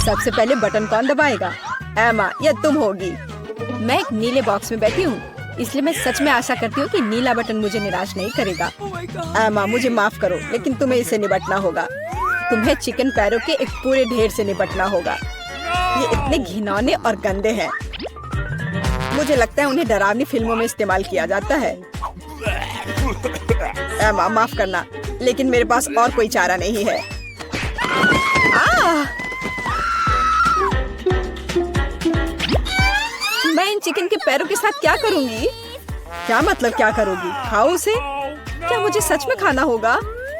सबसे पहले बटन कौन दबाएगा? एमा, ये तुम होगी। मैं एक नीले बॉक्स में बैठी हूँ, इसलिए मैं सच में आशा करती हूँ कि नीला बटन मुझे निराश नहीं करेगा। एमा, मुझे माफ करो, लेकिन तुम्हें इसे निपटना होगा। तुम्हें चिकन पैरों के एक पूरे ढेर से निपटना होगा। ये इतने घिनौने और गंदे हैं। मुझे लगता है उन्हें डरावनी फिल्मों में इस्तेमाल किया जाता है। एमा, माफ करना, लेकिन मेरे पास और कोई चारा नहीं है। मैं इन चिकन के पैरों के साथ क्या करूंगी? क्या मतलब क्या करोगी? खाओ उसे? क्या मुझे सच में खाना होगा?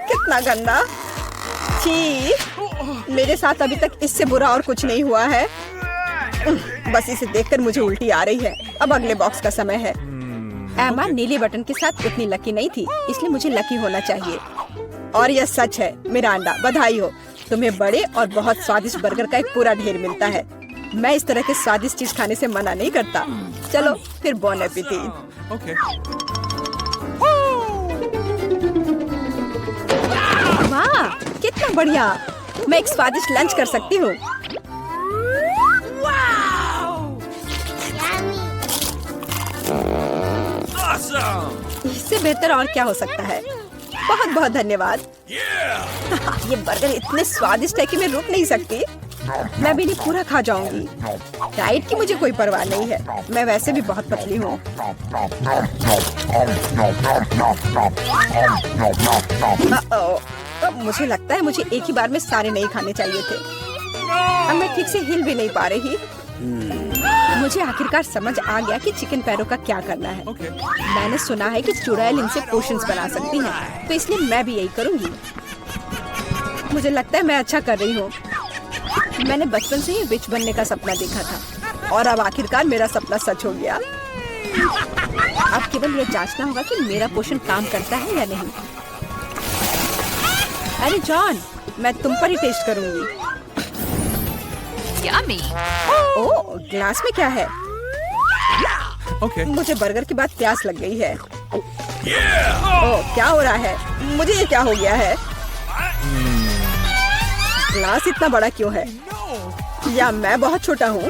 कितना गंदा! छी! मेरे साथ अभी तक इससे बुरा और कुछ नहीं हुआ है। बस इसे देखकर मुझे उल्टी आ रही है। अब अगले बॉक्स का समय है। एमा नीले बटन के साथ उतनी लकी नहीं थी, इसलिए मुझे लकी होना चाहिए। और यह सच है। मिरांडा, बधाई हो, तुम्हें बड़े और बहुत स्वादिष्ट बर्गर का एक पूरा ढेर मिलता है। मैं इस तरह के स्वादिष्ट चीज खाने से मना नहीं करता। चलो फिर बॉन एपेटिट। वाह, कितना बढ़िया! मैं एक स्वादिष्ट लंच कर सकती हूँ। इससे बेहतर और क्या हो सकता है? बहुत बहुत धन्यवाद। ये बर्गर इतने स्वादिष्ट है कि मैं रुक नहीं सकती। मैं भी इन्हें पूरा खा जाऊंगी। डाइट की मुझे कोई परवाह नहीं है। मैं वैसे भी बहुत पतली हूँ। अब मुझे लगता है मुझे एक ही बार में सारे नहीं खाने चाहिए थे। अब मैं ठीक से हिल भी नहीं पा रही। मुझे आखिरकार समझ आ गया कि चिकन पैरों का क्या करना है। मैंने सुना है कि चुड़ैल इनसे पोशंस बना सकती हैं, तो इसलिए मैं भी यही करूंगी। मुझे लगता है मैं अच्छा कर रही हूँ। मैंने बचपन से ही विच बनने का सपना देखा था और अब आखिरकार मेरा सपना सच हो गया। अब केवल ये जांचना होगा कि मेरा पोषण काम करता है या नहीं। अरे जॉन, मैं तुम पर ही टेस्ट करूंगी। Yummy. ओह, ग्लास में क्या है? Okay. मुझे बर्गर के बाद प्यास लग गई है। ओह, क्या हो रहा है? मुझे ये क्या हो गया है? ग्लास इतना बड़ा क्यों है? या मैं बहुत छोटा हूँ?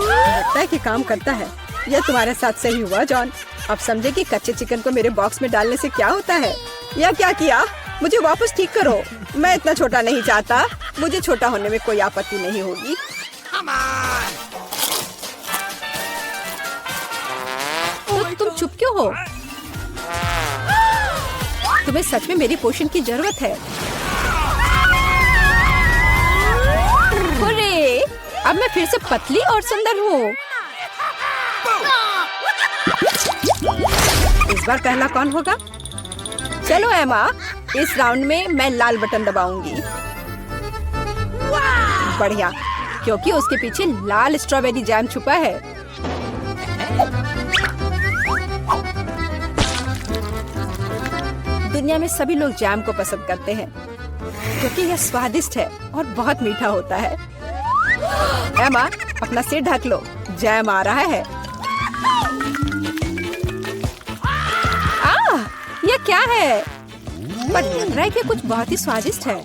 लगता है कि काम करता है। यह तुम्हारे साथ सही हुआ जॉन। अब समझे कि कच्चे चिकन को मेरे बॉक्स में डालने से क्या होता है। या क्या किया? मुझे वापस ठीक करो। मैं इतना छोटा नहीं चाहता। मुझे छोटा होने में कोई आपत्ति नहीं होगी। तो तुम चुप क्यों हो? तुम्हें सच में मेरी पोषण की जरूरत है। हुर्रे! अब मैं फिर से पतली और सुंदर हूँ। इस बार पहला कौन होगा? चलो एमा, इस राउंड में मैं लाल बटन दबाऊंगी। बढ़िया, क्योंकि उसके पीछे लाल स्ट्रॉबेरी जैम छुपा है। दुनिया में सभी लोग जैम को पसंद करते हैं क्योंकि यह स्वादिष्ट है और बहुत मीठा होता है। एमा, अपना सिर ढक लो, जैम आ रहा है। यह क्या है? पर लग रहा है कि कुछ बहुत ही स्वादिष्ट है।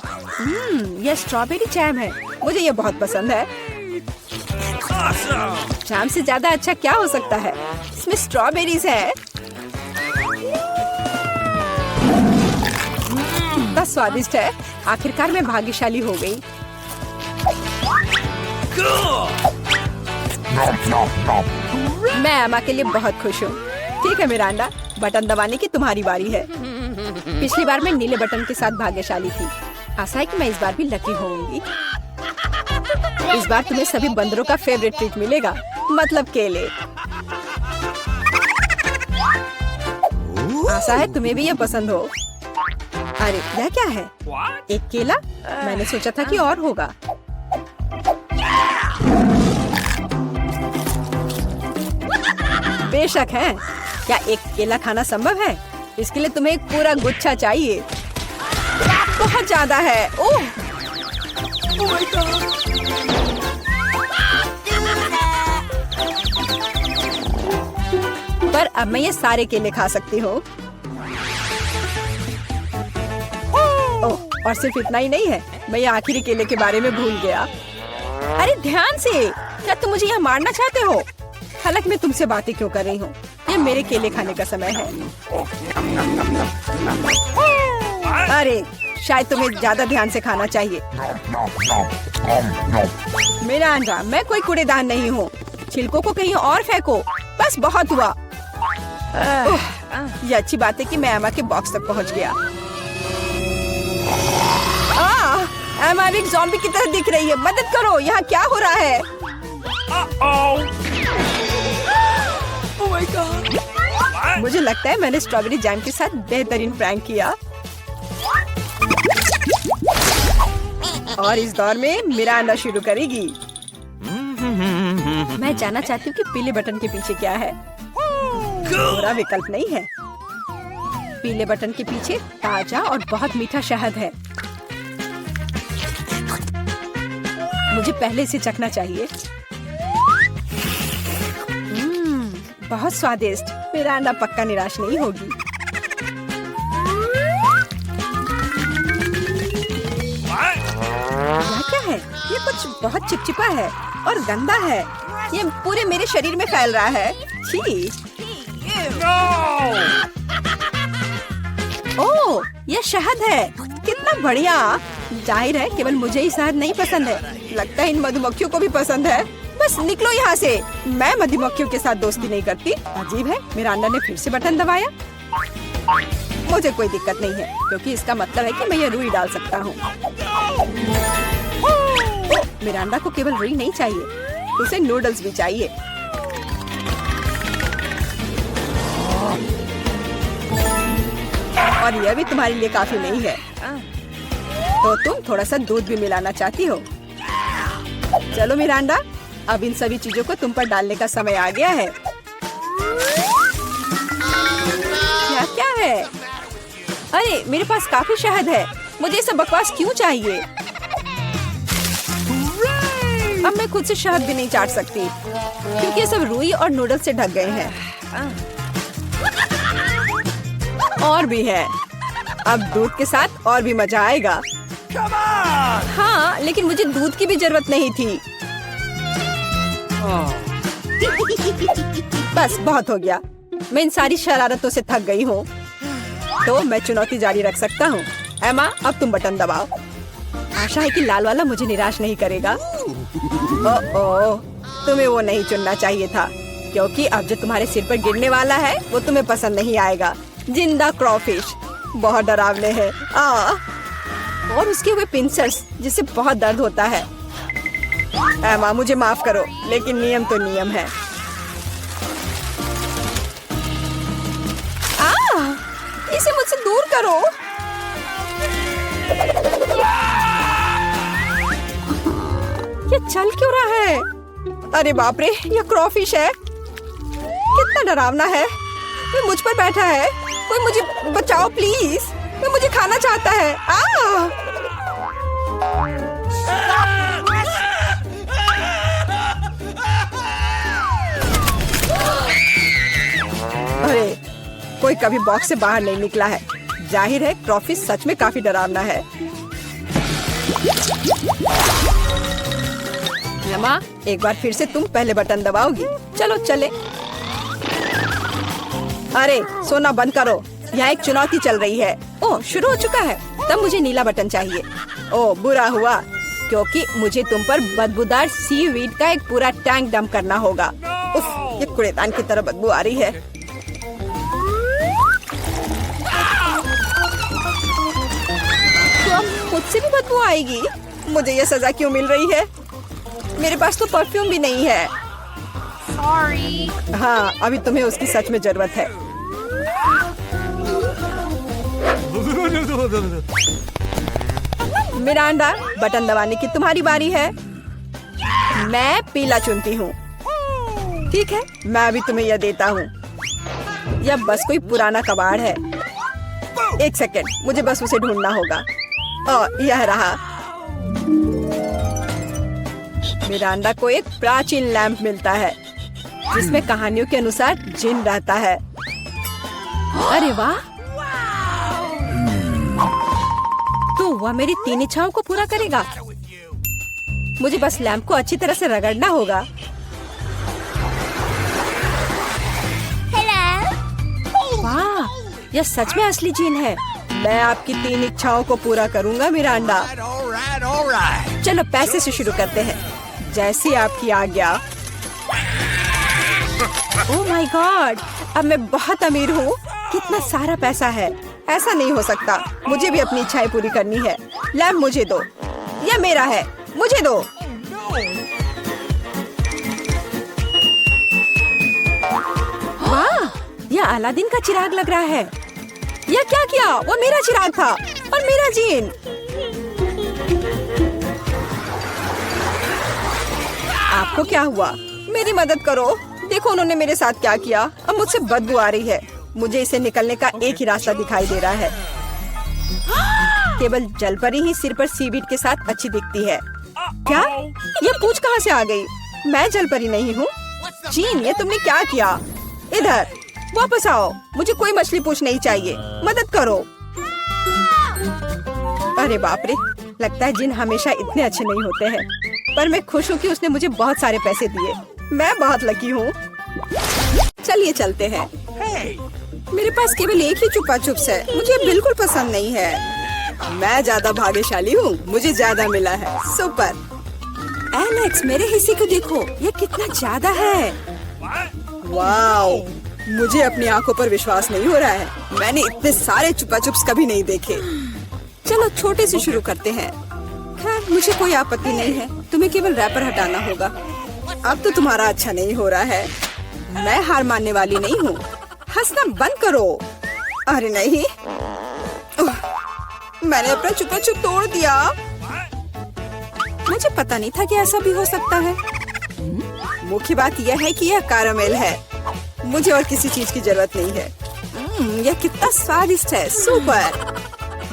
यह स्ट्रॉबेरी जैम है। मुझे यह बहुत पसंद है। जैम से ज्यादा अच्छा क्या हो सकता है? इसमें स्ट्रॉबेरीज है। कितना स्वादिष्ट है। आखिरकार मैं भाग्यशाली हो गई। मैं एमा के लिए बहुत खुश हूँ। ठीक है मिरांडा, बटन दबाने की तुम्हारी बारी है। पिछली बार मैं नीले बटन के साथ भाग्यशाली थी। आशा है कि मैं इस बार भी लकी होंगी। इस बार तुम्हें सभी बंदरों का फेवरेट ट्रीट मिलेगा, मतलब केले। आशा है तुम्हें भी ये पसंद हो। अरे यह क्या है? एक केला? मैंने सोचा था कि और होगा। बेशक है। क्या एक केला खाना संभव है? इसके लिए तुम्हें एक पूरा गुच्छा चाहिए। बहुत ज्यादा है। ओह! पर अब मैं ये सारे केले खा सकती हूँ। ओह, और सिर्फ इतना ही नहीं है, मैं ये आखिरी केले के बारे में भूल गया। अरे ध्यान से, क्या तुम मुझे यहाँ मारना चाहते हो? हालांकि मैं तुमसे बातें क्यों कर रही हूँ, ये मेरे केले खाने का समय है। अरे शायद तुम्हें ज्यादा ध्यान से खाना चाहिए। मेरा अंडा, मैं कोई कूड़ेदान नहीं हूँ। छिलकों को कहीं और फेंको, बस बहुत हुआ। ये अच्छी बात है कि मैं एमा के बॉक्स तक पहुँच गया। एमा एक ज़ॉम्बी की तरह दिख रही है, मदद करो, यहाँ क्या हो रहा है? Oh my God! मुझे लगता है मैंने स्ट्रॉबेरी जैम के साथ बेहतरीन प्रैंक किया। और इस दौर में मिरांडा शुरू करेगी। मैं जानना चाहती हूँ कि पीले बटन के पीछे क्या है। बुरा विकल्प नहीं है। पीले बटन के पीछे ताजा और बहुत मीठा शहद है। मुझे पहले से चखना चाहिए। बहुत स्वादिष्ट। मिरांडा पक्का निराश नहीं होगी। यह क्या है? ये कुछ बहुत चिपचिपा है और गंदा है। ये पूरे मेरे शरीर में फैल रहा है। छी। ओह, ये शहद है। कितना बढ़िया। जाहिर है केवल मुझे ही शहद नहीं पसंद है, लगता है इन मधुमक्खियों को भी पसंद है। बस निकलो यहाँ से। मैं मधुमक्खियों के साथ दोस्ती नहीं करती। अजीब है, मिरांडा ने फिर से बटन दबाया। मुझे कोई दिक्कत नहीं है, क्योंकि इसका मतलब है कि मैं ये रुई डाल सकता हूँ। मिरांडा को केवल रुई नहीं चाहिए, उसे नूडल्स भी चाहिए। और यह भी तुम्हारे लिए काफी नहीं है, तो तुम थोड़ा सा दूध भी मिलाना चाहती हो। चलो मिरांडा, अब इन सभी चीजों को तुम पर डालने का समय आ गया है। क्या क्या है? अरे मेरे पास काफी शहद है, मुझे ये सब बकवास क्यों चाहिए? अब मैं खुद से शहद भी नहीं चाट सकती, क्योंकि ये सब रुई और नूडल्स से ढक गए हैं। और भी है, अब दूध के साथ और भी मजा आएगा। हाँ, लेकिन मुझे दूध की भी जरूरत नहीं थी। बस बहुत हो गया, मैं इन सारी शरारतों से थक गई हूँ, तो मैं चुनौती जारी रख सकता हूँ। एमा, अब तुम बटन दबाओ। आशा है कि लाल वाला मुझे निराश नहीं करेगा। ओह, तुम्हें वो नहीं चुनना चाहिए था, क्योंकि अब जो तुम्हारे सिर पर गिरने वाला है वो तुम्हें पसंद नहीं आएगा। जिंदा क्रॉफिश बहुत डरावने हैं। और उसके हुए पिंसर्स जिससे बहुत दर्द होता है। एमा, मुझे माफ करो, लेकिन नियम तो नियम है। इसे मुझसे दूर करो। ये चल क्यों रहा है? अरे बाप रे, ये क्रॉफिश है। कितना डरावना है। कोई मुझ पर बैठा है, कोई मुझे बचाओ प्लीज, वो मुझे खाना चाहता है। अरे, कोई कभी बॉक्स से बाहर नहीं निकला है। जाहिर है क्रॉफिश सच में काफी डरावना है। एमा, एक बार फिर से तुम पहले बटन दबाओगी। चलो चले। अरे सोना बंद करो, यहाँ एक चुनौती चल रही है। ओह, शुरू हो चुका है। तब मुझे नीला बटन चाहिए। ओह, बुरा हुआ, क्योंकि मुझे तुम पर बदबूदार सीवीड का एक पूरा टैंक डंप करना होगा। उफ, ये कूड़ेदान की तरह बदबू आ रही है। तो अब मुझसे भी बदबू आएगी। मुझे ये सजा क्यों मिल रही है? मेरे पास तो परफ्यूम भी नहीं है। Sorry. हाँ, अभी तुम्हें उसकी सच में जरूरत है। मिरांडा, बटन दबाने की तुम्हारी बारी है। मैं पीला चुनती हूँ। ठीक है, मैं अभी तुम्हें यह देता हूँ। यह बस कोई पुराना कबाड़ है। एक सेकेंड, मुझे बस उसे ढूंढना होगा। यह रहा। मिरांडा को एक प्राचीन लैंप मिलता है, जिसमें कहानियों के अनुसार जिन रहता है। अरे वाह, तो वह मेरी 3 इच्छाओं को पूरा करेगा। मुझे बस लैंप को अच्छी तरह से रगड़ना होगा। वाह, यह सच में असली जीन है। मैं आपकी 3 इच्छाओं को पूरा करूंगा मेरा अंडा। All right. चलो पैसे से शुरू करते हैं, जैसी आपकी आज्ञा। ओह माय गॉड, अब मैं बहुत अमीर हूँ। कितना सारा पैसा है। ऐसा नहीं हो सकता, मुझे भी अपनी इच्छाएं पूरी करनी है। लैम्प मुझे दो, यह मेरा है, मुझे दो। वाह, यह अलादीन का चिराग लग रहा है। यह क्या किया? वो मेरा चिराग था और मेरा जीन। आपको क्या हुआ? मेरी मदद करो। देखो उन्होंने मेरे साथ क्या किया। अब मुझसे बदबू आ रही है। मुझे इसे निकलने का एक ही रास्ता दिखाई दे रहा है। केवल जलपरी ही सिर पर सीवीड के साथ अच्छी दिखती है। क्या? ये पूंछ कहाँ से आ गई? मैं जलपरी नहीं हूँ। जीन, ये तुमने क्या किया? इधर वापस आओ। मुझे कोई मछली पूंछ नहीं चाहिए। मदद करो। अरे बाप रे, लगता है जिन हमेशा इतने अच्छे नहीं होते हैं। पर मैं खुश हूँ कि उसने मुझे बहुत सारे पैसे दिए। मैं बहुत लकी हूँ। चलिए चलते हैं। मेरे पास केवल एक ही चुपा चुप्स है। मुझे बिल्कुल पसंद नहीं है। मैं ज्यादा भाग्यशाली हूँ, मुझे ज्यादा मिला है। सुपर। एलेक्स, मेरे हिस्से को देखो, ये कितना ज्यादा है। वाओ, मुझे अपनी आंखों पर विश्वास नहीं हो रहा है। मैंने इतने सारे चुपा चुप्स कभी नहीं देखे। चलो छोटे से शुरू करते हैं। खैर, मुझे कोई आपत्ति नहीं है। तुम्हें केवल रैपर हटाना होगा। अब तो तुम्हारा अच्छा नहीं हो रहा है। मैं हार मानने वाली नहीं हूँ। हंसना बंद करो। अरे नहीं, मैंने अपना चुपा चुप तोड़ दिया। मुझे पता नहीं था कि ऐसा भी हो सकता है। मुख्य बात यह है कि यह कैरामेल है। मुझे और किसी चीज की जरूरत नहीं है। यह कितना स्वादिष्ट है। सुपर।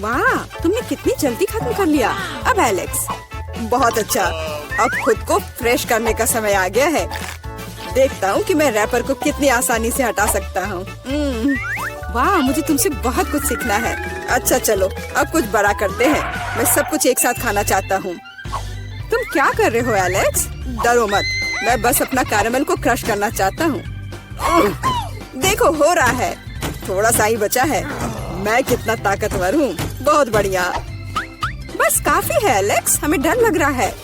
वाह, तुमने कितनी जल्दी खत्म कर लिया। अब एलेक्स, बहुत अच्छा। अब खुद को फ्रेश करने का समय आ गया है। देखता हूँ कि मैं रैपर को कितनी आसानी से हटा सकता हूँ। वाह, मुझे तुमसे बहुत कुछ सीखना है। अच्छा चलो, अब कुछ बड़ा करते हैं। मैं सब कुछ एक साथ खाना चाहता हूँ। तुम क्या कर रहे हो एलेक्स? डरो मत, मैं बस अपना कैरामेल को क्रश करना चाहता हूँ। देखो, हो रहा है। थोड़ा सा ही बचा है। मैं कितना ताकतवर हूँ। बहुत बढ़िया। बस काफी है एलेक्स, हमें डर लग रहा है।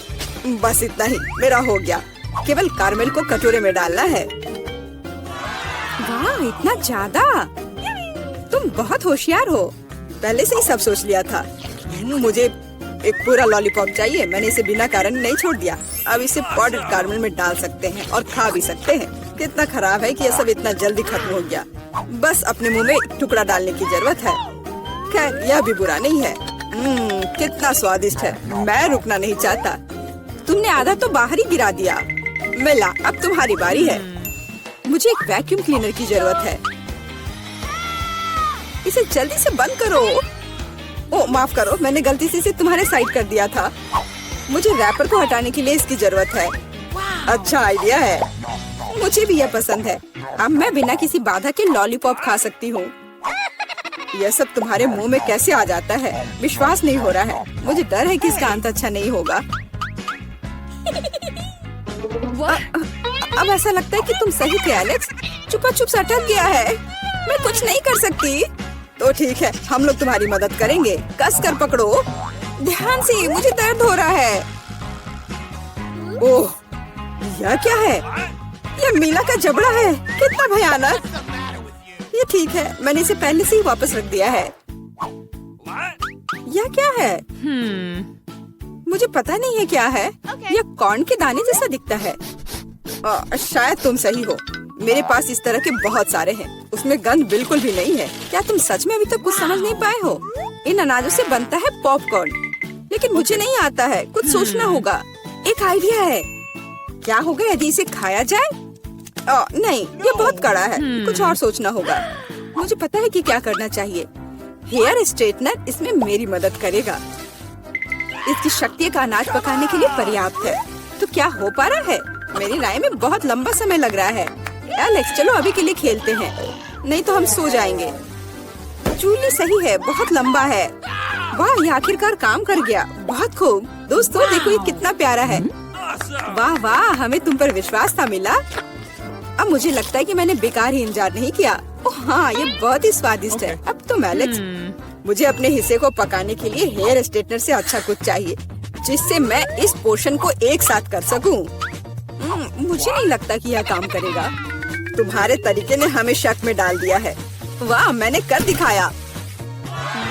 बस इतना ही, मेरा हो गया। केवल कैरामेल को कटोरे में डालना है। वाह, इतना ज्यादा। तुम बहुत होशियार हो। पहले से ही सब सोच लिया था। मुझे एक पूरा लॉलीपॉप चाहिए। मैंने इसे बिना कारण नहीं छोड़ दिया। अब इसे पाउडर कैरामेल में डाल सकते हैं और खा भी सकते हैं। कितना खराब है कि यह सब इतना जल्दी खत्म हो गया। बस अपने मुंह में एक टुकड़ा डालने की जरूरत है। खैर, यह भी बुरा नहीं है। कितना स्वादिष्ट है। मैं रुकना नहीं चाहता। तुमने आधा तो बाहर ही गिरा दिया। मिला, अब तुम्हारी बारी है। मुझे एक वैक्यूम क्लीनर की जरूरत है। इसे जल्दी से बंद करो। ओह, माफ करो, मैंने गलती से इसे तुम्हारे साइड कर दिया था। मुझे रैपर को हटाने के लिए इसकी जरूरत है। अच्छा आइडिया है। मुझे भी यह पसंद है। अब मैं बिना किसी बाधा के लॉलीपॉप खा सकती हूँ। यह सब तुम्हारे मुंह में कैसे आ जाता है? विश्वास नहीं हो रहा है। मुझे डर है कि इसका अंत अच्छा नहीं होगा। अब ऐसा लगता है कि तुम सही थे एलेक्स। चुपा चुप से अटक गया है। मैं कुछ नहीं कर सकती। तो ठीक है, हम लोग तुम्हारी मदद करेंगे। कस कर पकड़ो। ध्यान से, मुझे दर्द हो रहा है। ओह, यह क्या है? यह मीला का जबड़ा है। कितना भयानक। ये ठीक है, मैंने इसे पहले से ही वापस रख दिया है। यह क्या है? मुझे पता नहीं है क्या है। यह कॉर्न के दाने जैसा दिखता है। शायद तुम सही हो। मेरे पास इस तरह के बहुत सारे हैं। उसमें गंध बिल्कुल भी नहीं है। क्या तुम सच में अभी तक कुछ समझ नहीं पाए हो? इन अनाजों से बनता है पॉपकॉर्न। लेकिन मुझे नहीं आता है। कुछ सोचना होगा। एक आइडिया है। क्या होगा यदि इसे खाया जाए? नहीं, ये बहुत कड़ा है। कुछ और सोचना होगा। मुझे पता है कि क्या करना चाहिए। हेयर स्ट्रेटनर इसमें मेरी मदद करेगा। इसकी शक्ति का अनाज पकाने के लिए पर्याप्त है। तो क्या हो पा रहा है? मेरी राय में बहुत लंबा समय लग रहा है। एलेक्स, चलो अभी के लिए खेलते हैं, नहीं तो हम सो जाएंगे। जूली सही है, बहुत लंबा है। वाह, ये आखिरकार काम कर गया। बहुत खूब। दोस्तों देखो ये कितना प्यारा है। वाह वाह, हमें तुम पर विश्वास था मिला। अब मुझे लगता है कि मैंने बेकार ही इंतजार नहीं किया। ओह हाँ, ये बहुत ही स्वादिष्ट है। अब तुम एलेक्स, मुझे अपने हिस्से को पकाने के लिए हेयर स्ट्रेटनर से अच्छा कुछ चाहिए, जिससे मैं इस पोर्शन को एक साथ कर सकूं। मुझे नहीं लगता कि यह काम करेगा। तुम्हारे तरीके ने हमें शक में डाल दिया है। वाह, मैंने कर दिखाया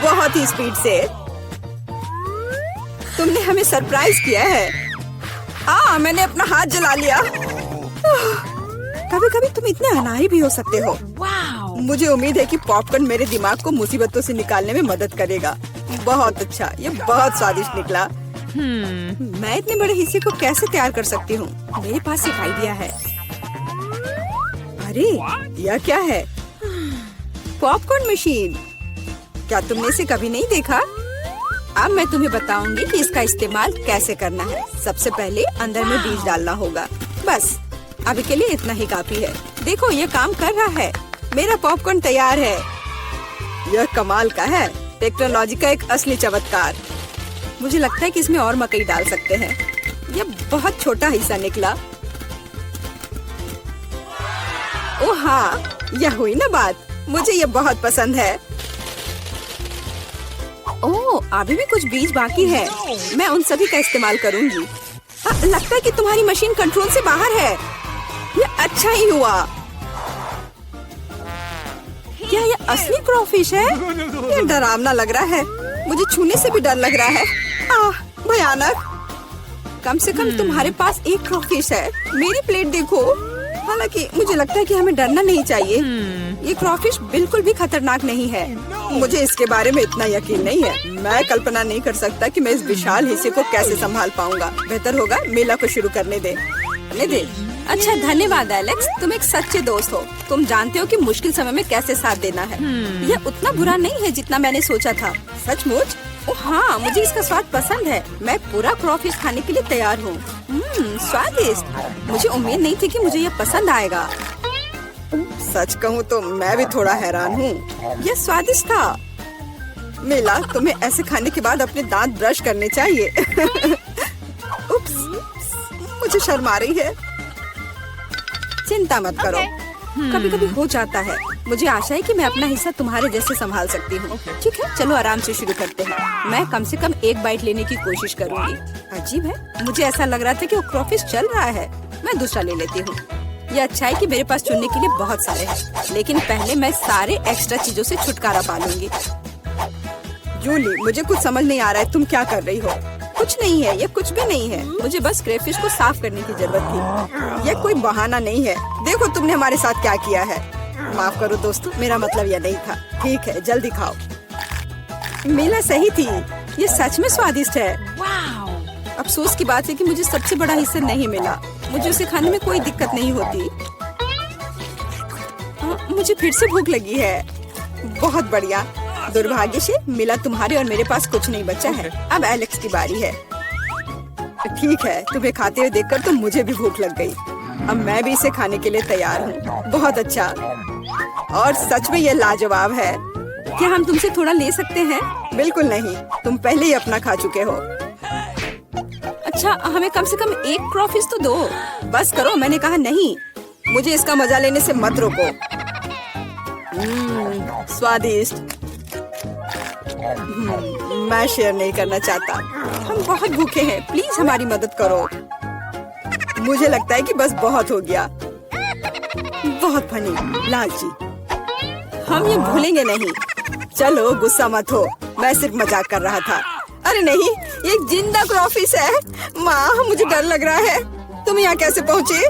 बहुत ही स्पीड से। तुमने हमें सरप्राइज किया है। मैंने अपना हाथ जला लिया। कभी कभी तुम इतने अनाड़ी भी हो सकते हो। मुझे उम्मीद है कि पॉपकॉर्न मेरे दिमाग को मुसीबतों से निकालने में मदद करेगा। बहुत अच्छा, ये बहुत स्वादिष्ट निकला। मैं इतने बड़े हिस्से को कैसे तैयार कर सकती हूँ? मेरे पास एक आइडिया है। अरे यह क्या है? Popcorn machine. क्या तुमने इसे कभी नहीं देखा? अब मैं तुम्हें बताऊंगी कि इसका इस्तेमाल कैसे करना है। सबसे पहले अंदर में बीज डालना होगा। बस अभी के लिए इतना ही काफी है। देखो ये काम कर रहा है। मेरा पॉपकॉर्न तैयार है। यह कमाल का है। टेक्नोलॉजी का एक असली चमत्कार। मुझे लगता है कि इसमें और मकई डाल सकते हैं। यह बहुत छोटा हिस्सा निकला। ओह हाँ, यह हुई ना बात। मुझे यह बहुत पसंद है। ओह, अभी भी कुछ बीज बाकी है। मैं उन सभी का इस्तेमाल करूंगी। लगता है कि तुम्हारी मशीन कंट्रोल से बाहर है। यह अच्छा ही हुआ। क्या यह असली क्रॉफिश है? यह डरावना लग रहा है। मुझे छूने से भी डर लग रहा है। भयानक। कम से कम तुम्हारे पास एक क्रॉफिश है। मेरी प्लेट देखो। हालांकि मुझे लगता है कि हमें डरना नहीं चाहिए। ये क्रॉफिश बिल्कुल भी खतरनाक नहीं है। मुझे इसके बारे में इतना यकीन नहीं है। मैं कल्पना नहीं कर सकता कि मैं इस विशाल हिस्से को कैसे संभाल पाऊंगा। बेहतर होगा मेला को शुरू करने दे। अच्छा, धन्यवाद एलेक्स, तुम एक सच्चे दोस्त हो। तुम जानते हो कि मुश्किल समय में कैसे साथ देना है। यह उतना बुरा नहीं है जितना मैंने सोचा था। सचमुच? ओह हाँ, मुझे इसका स्वाद पसंद है। मैं पूरा क्रॉफिश खाने के लिए तैयार हूँ। स्वादिष्ट। मुझे उम्मीद नहीं थी कि मुझे यह पसंद आएगा। सच कहूँ तो मैं भी थोड़ा हैरान हूँ। यह स्वादिष्ट था। मिला, तुम्हें ऐसे खाने के बाद अपने दांत ब्रश करने चाहिए। उप्स, मुझे शर्म आ रही है। चिंता मत करो, कभी कभी हो जाता है। मुझे आशा है कि मैं अपना हिस्सा तुम्हारे जैसे संभाल सकती हूँ। ठीक है, चलो आराम से शुरू करते हैं। मैं कम से कम एक बाइट लेने की कोशिश करूँगी। अजीब है, मुझे ऐसा लग रहा था कि वो क्रॉफिश चल रहा है। मैं दूसरा ले लेती हूँ। ये अच्छा है कि मेरे पास चुनने के लिए बहुत सारे हैं, लेकिन पहले मैं सारे एक्स्ट्रा चीजों से छुटकारा पा लूंगी। जूली, मुझे कुछ समझ नहीं आ रहा है, तुम क्या कर रही हो? कुछ नहीं है, ये कुछ भी नहीं है। मुझे बस क्रेफिश को साफ करने की जरूरत थी। ये कोई बहाना नहीं है। देखो तुमने हमारे साथ क्या किया है। माफ करो दोस्तों, मेरा मतलब यह नहीं था। ठीक है, जल्दी खाओ। मिला सही थी, ये सच में स्वादिष्ट है। अफसोस की बात है कि मुझे सबसे बड़ा हिस्सा नहीं मिला। मुझे उसे खाने में कोई दिक्कत नहीं होती। मुझे फिर से भूख लगी है। बहुत बढ़िया। दुर्भाग्य से मिला, तुम्हारे और मेरे पास कुछ नहीं बचा है। अब एलेक्स की बारी है। ठीक है, तुम्हें खाते हुए देखकर तो मुझे भी भूख लग गई। अब मैं भी इसे खाने के लिए तैयार हूँ। बहुत अच्छा, और सच में ये लाजवाब है। क्या हम तुमसे थोड़ा ले सकते हैं? बिल्कुल नहीं, तुम पहले ही अपना खा चुके हो। अच्छा, हमें कम से कम एक क्रॉफिश तो दो। बस करो, मैंने कहा नहीं। मुझे इसका मजा लेने से मत रोको। स्वादिष्ट। मैं शेयर नहीं करना चाहता। हम बहुत भूखे हैं, प्लीज हमारी मदद करो। मुझे लगता है कि बस बहुत हो गया। बहुत फनी, लालची। हम ये भूलेंगे नहीं। चलो गुस्सा मत हो, मैं सिर्फ मजाक कर रहा था। अरे नहीं, ये एक जिंदा क्रॉफिश है। माँ, मुझे डर लग रहा है। तुम यहाँ कैसे पहुँचे?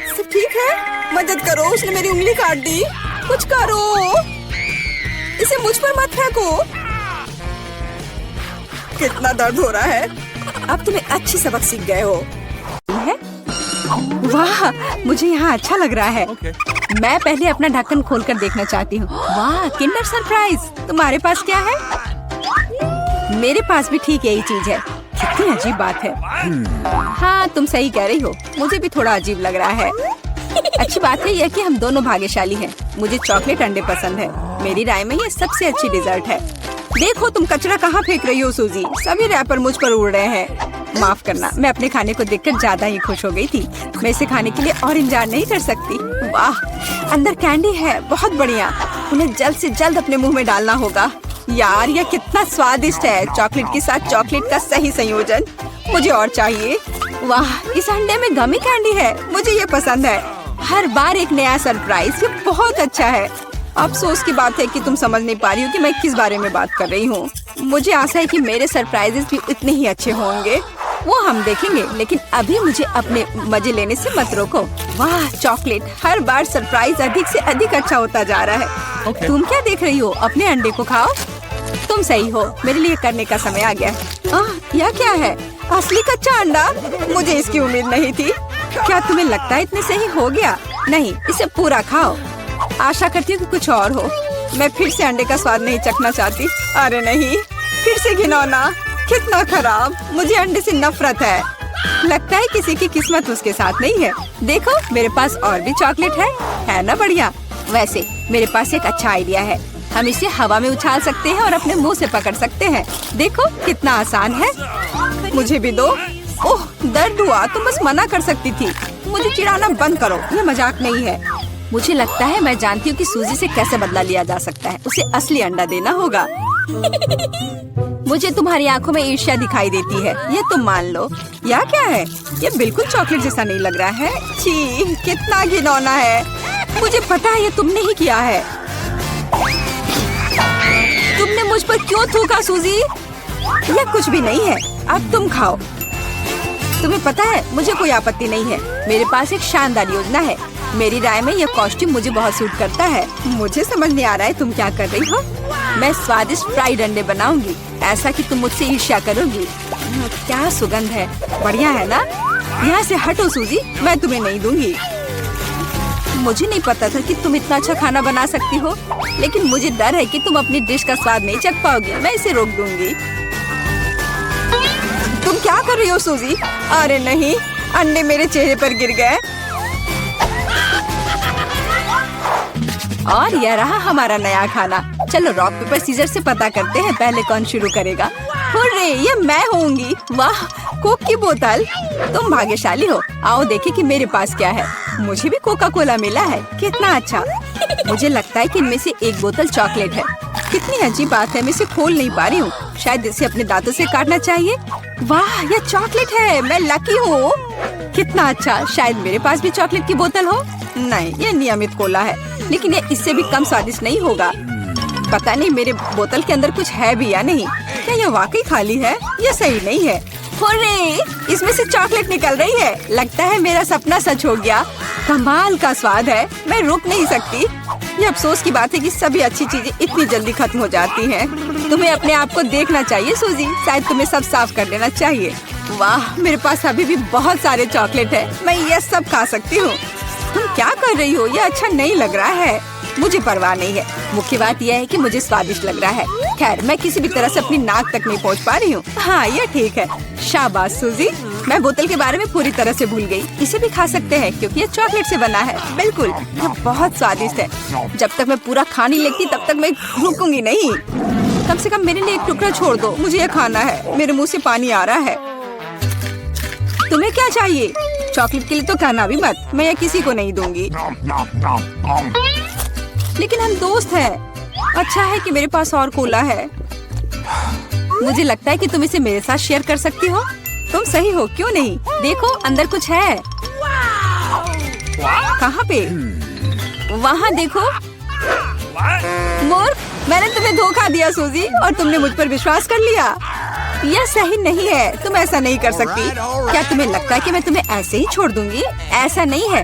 सब ठीक है? मदद करो, उसने मेरी उंगली काट दी। कुछ करो, इसे मुझ पर मत फेंको। कितना दर्द हो रहा है। अब तुम्हें अच्छी सबक सीख गए हो। वाह, मुझे यहाँ अच्छा लग रहा है। मैं पहले अपना ढक्कन खोलकर देखना चाहती हूँ। वाह, किंडर सरप्राइज। तुम्हारे पास क्या है? मेरे पास भी ठीक यही चीज है। कितनी अजीब बात है। हाँ, तुम सही कह रही हो। मुझे भी थोड़ा अजीब लग रहा है। अच्छी बात है यह कि हम दोनों भाग्यशाली हैं। मुझे चॉकलेट अंडे पसंद है। मेरी राय में ये सबसे अच्छी डिजर्ट है। देखो तुम कचरा कहाँ फेंक रही हो सूजी, सभी रैपर मुझ पर उड़ रहे हैं। माफ करना, मैं अपने खाने को देखकर ज्यादा ही खुश हो गई थी। मैं इसे खाने के लिए और इंतजार नहीं कर सकती। वाह, अंदर कैंडी है, बहुत बढ़िया। उन्हें जल्द से जल्द अपने मुंह में डालना होगा। यार यह कितना स्वादिष्ट है, चॉकलेट के साथ चॉकलेट का सही संयोजन। मुझे और चाहिए। वाह, इस अंडे में गमी कैंडी है, मुझे ये पसंद है। हर बार एक नया सरप्राइज, ये बहुत अच्छा है। अफसोस की बात है कि तुम समझ नहीं पा रही हो कि मैं किस बारे में बात कर रही हूँ। मुझे आशा है कि मेरे सरप्राइजेस भी इतने ही अच्छे होंगे, वो हम देखेंगे। लेकिन अभी मुझे अपने मजे लेने से मत रोको। वाह, चॉकलेट, हर बार सरप्राइज अधिक से अधिक अच्छा होता जा रहा है। तुम क्या देख रही हो? अपने अंडे को खाओ। तुम सही हो, मेरे लिए करने का समय आ गया। यह क्या है? असली कच्चा अंडा? मुझे इसकी उम्मीद नहीं थी। क्या तुम्हें लगता है इतने सही हो गया? नहीं, इसे पूरा खाओ। आशा करती हूँ कि कुछ और हो। मैं फिर से अंडे का स्वाद नहीं चखना चाहती। अरे नहीं, फिर से घिनौना, कितना खराब। मुझे अंडे से नफरत है। लगता है किसी की किस्मत उसके साथ नहीं है। देखो, मेरे पास और भी चॉकलेट है ना? बढ़िया। वैसे मेरे पास एक अच्छा आइडिया है। हम इसे हवा में उछाल सकते हैं और अपने मुंह से पकड़ सकते हैं। देखो कितना आसान है। मुझे भी दो। ओह, दर्द हुआ। तुम बस मना कर सकती थी। मुझे चिढ़ाना बंद करो, ये मजाक नहीं है। मुझे लगता है मैं जानती हूँ कि सूजी से कैसे बदला लिया जा सकता है। उसे असली अंडा देना होगा। मुझे तुम्हारी आंखों में ईर्ष्या दिखाई देती है, ये तुम मान लो। यह क्या है? ये बिल्कुल चॉकलेट जैसा नहीं लग रहा है। छी, कितना घिनौना है। मुझे पता है ये तुमने ही किया है। तुमने मुझ पर क्यों थूका सूजी? यह कुछ भी नहीं है, अब तुम खाओ। तुम्हें पता है, मुझे कोई आपत्ति नहीं है। मेरे पास एक शानदार योजना है। मेरी राय में यह कॉस्ट्यूम मुझे बहुत सूट करता है। मुझे समझ नहीं आ रहा है तुम क्या कर रही हो। मैं स्वादिष्ट फ्राइड अंडे बनाऊंगी, ऐसा कि तुम मुझसे ईर्ष्या करोगी। क्या सुगंध है, बढ़िया है ना? यहाँ से हटो सूजी, मैं तुम्हें नहीं दूंगी। मुझे नहीं पता था कि तुम इतना अच्छा खाना बना सकती हो, लेकिन मुझे डर है कि तुम अपनी डिश का स्वाद नहीं चख पाओगी। मैं इसे रोक दूंगी। तुम क्या कर रही हो सूजी? अरे नहीं, अंडे मेरे चेहरे पर गिर गए। और यह रहा हमारा नया खाना। चलो रॉक पेपर सीजर से पता करते हैं पहले कौन शुरू करेगा। हुर्रे, ये मैं होंगी। वाह, कोक की बोतल। तुम भाग्यशाली हो। आओ देखें कि मेरे पास क्या है। मुझे भी कोका कोला मिला है, कितना अच्छा। मुझे लगता है कि इनमें से एक बोतल चॉकलेट है। कितनी अजीब बात है, मैं इसे खोल नहीं पा रही हूँ। शायद इसे अपने दांतों से काटना चाहिए। वाह, यह चॉकलेट है, मैं लकी हूँ। कितना अच्छा। शायद मेरे पास भी चॉकलेट की बोतल हो। नहीं, यह नियमित कोला है, लेकिन ये इससे भी कम स्वादिष्ट नहीं होगा। पता नहीं मेरे बोतल के अंदर कुछ है भी या नहीं। क्या यह वाकई खाली है? यह सही नहीं है। हुर्रे, इसमें से चॉकलेट निकल रही है। लगता है मेरा सपना सच हो गया। कमाल का स्वाद है, मैं रुक नहीं सकती। ये अफसोस की बात है कि सभी अच्छी चीजें इतनी जल्दी खत्म हो जाती हैं। तुम्हें अपने आप को देखना चाहिए सूजी, शायद तुम्हें सब साफ कर देना चाहिए। वाह, मेरे पास अभी भी बहुत सारे चॉकलेट है, मैं ये सब खा सकती हूँ। तुम क्या कर रही हो? ये अच्छा नहीं लग रहा है। मुझे परवाह नहीं है, मुख्य बात यह है कि मुझे स्वादिष्ट लग रहा है। खैर, मैं किसी भी तरह से अपनी नाक तक नहीं पहुंच पा रही हूँ। हाँ, ये ठीक है। शाबाश सूजी, मैं बोतल के बारे में पूरी तरह से भूल गई। इसे भी खा सकते हैं क्योंकि ये चॉकलेट से बना है। बिल्कुल, ये बहुत स्वादिष्ट है। जब तक मैं पूरा खा नहीं लेती तब तक मैं रुकूंगी नहीं। कम से कम मेरे लिए एक टुकड़ा छोड़ दो, मुझे ये खाना है। मेरे मुँह से पानी आ रहा है। तुम्हें क्या चाहिए? चॉकलेट के लिए तो कहना भी मत, मैं यह किसी को नहीं दूंगी। लेकिन हम दोस्त हैं। अच्छा है कि मेरे पास और कोला है। मुझे लगता है कि तुम इसे मेरे साथ शेयर कर सकती हो। तुम सही हो, क्यों नहीं? देखो, अंदर कुछ है। कहाँ पे? वहाँ देखो। मूर्ख, मैंने तुम्हें धोखा दिया सूजी, और तुमने मुझ पर विश्वास कर लिया। यह सही नहीं है, तुम ऐसा नहीं कर सकती। क्या तुम्हें लगता है कि मैं तुम्हें ऐसे ही छोड़ दूंगी? ऐसा नहीं है।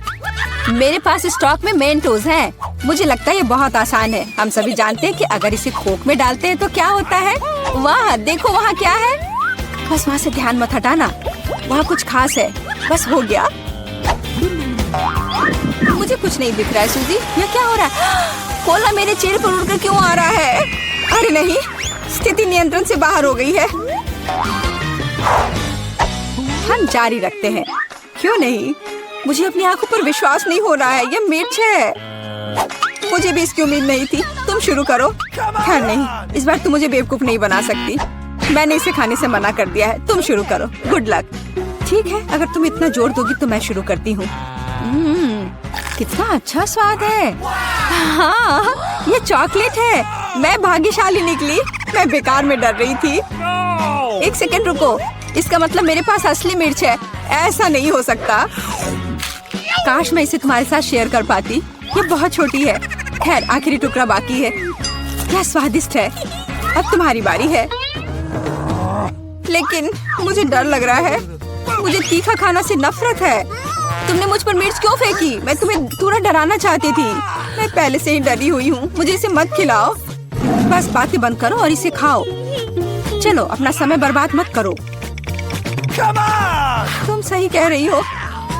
मेरे पास स्टॉक में मेंटोस हैं। मुझे लगता है ये बहुत आसान है। हम सभी जानते हैं कि अगर इसे कोक में डालते हैं तो क्या होता है। वाह, देखो वहाँ क्या है। बस वहाँ से ध्यान मत हटाना, वहाँ कुछ खास है। बस हो गया। मुझे कुछ नहीं दिख रहा है सूजी, यह क्या हो रहा है? कोला मेरे चेहरे पर उड़कर क्यों आ रहा है? अरे नहीं, स्थिति नियंत्रण से बाहर हो गई है। हम जारी रखते हैं, क्यों नहीं? मुझे अपनी आंखों पर विश्वास नहीं हो रहा है। यह मिर्च है। मुझे भी इसकी उम्मीद नहीं थी। तुम शुरू करो। खैर नहीं, इस बार तुम मुझे बेवकूफ नहीं बना सकती। मैंने इसे खाने से मना कर दिया है। तुम शुरू करो। Good luck. ठीक है, अगर तुम इतना जोर दोगी तो मैं शुरू करती हूँ। कितना अच्छा स्वाद है। हाँ, ये चॉकलेट है। मैं भाग्यशाली निकली। मैं बेकार में डर रही थी। एक सेकंड रुको, इसका मतलब मेरे पास असली मिर्च है। ऐसा नहीं हो सकता। काश मैं इसे तुम्हारे साथ शेयर कर पाती। ये बहुत छोटी है। खैर, आखिरी टुकड़ा बाकी है। क्या स्वादिष्ट है। अब तुम्हारी बारी है। लेकिन मुझे डर लग रहा है। मुझे तीखा खाना से नफरत है। तुमने मुझ पर मिर्च क्यों फेंकी? मैं तुम्हें थोड़ा डराना चाहती थी। मैं पहले से ही डरी हुई हूँ। मुझे इसे मत खिलाओ। बस बातें बंद करो और इसे खाओ। चलो, अपना समय बर्बाद मत करो। तुम सही कह रही हो।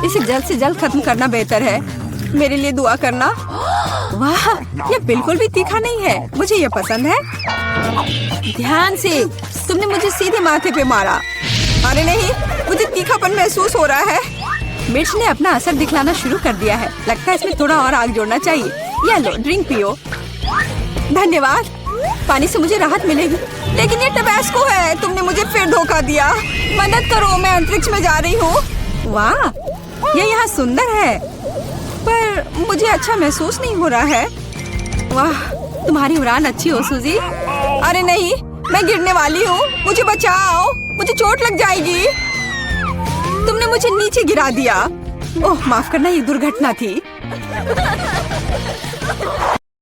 इसे जल्द से जल्द खत्म करना बेहतर है। मेरे लिए दुआ करना। वाह, ये बिल्कुल भी तीखा नहीं है। मुझे ये पसंद है। ध्यान से। तुमने मुझे सीधे माथे पे मारा। अरे नहीं, मुझे तीखापन महसूस हो रहा है। मिर्च ने अपना असर दिखलाना शुरू कर दिया है। लगता है इसमें थोड़ा और आग जोड़ना चाहिए। ये लो, ड्रिंक पियो। धन्यवाद। पानी से मुझे राहत मिलेगी। लेकिन ये टबैस्को है। तुमने मुझे फिर धोखा दिया। मदद करो, मैं अंतरिक्ष में जा रही हूँ। वाह, ये यहाँ सुंदर है, पर मुझे अच्छा महसूस नहीं हो रहा है। वाह, तुम्हारी उड़ान अच्छी हो सूजी। अरे नहीं, मैं गिरने वाली हूँ। मुझे बचाओ, मुझे चोट लग जाएगी। तुमने मुझे नीचे गिरा दिया। ओह, माफ करना, ये दुर्घटना थी।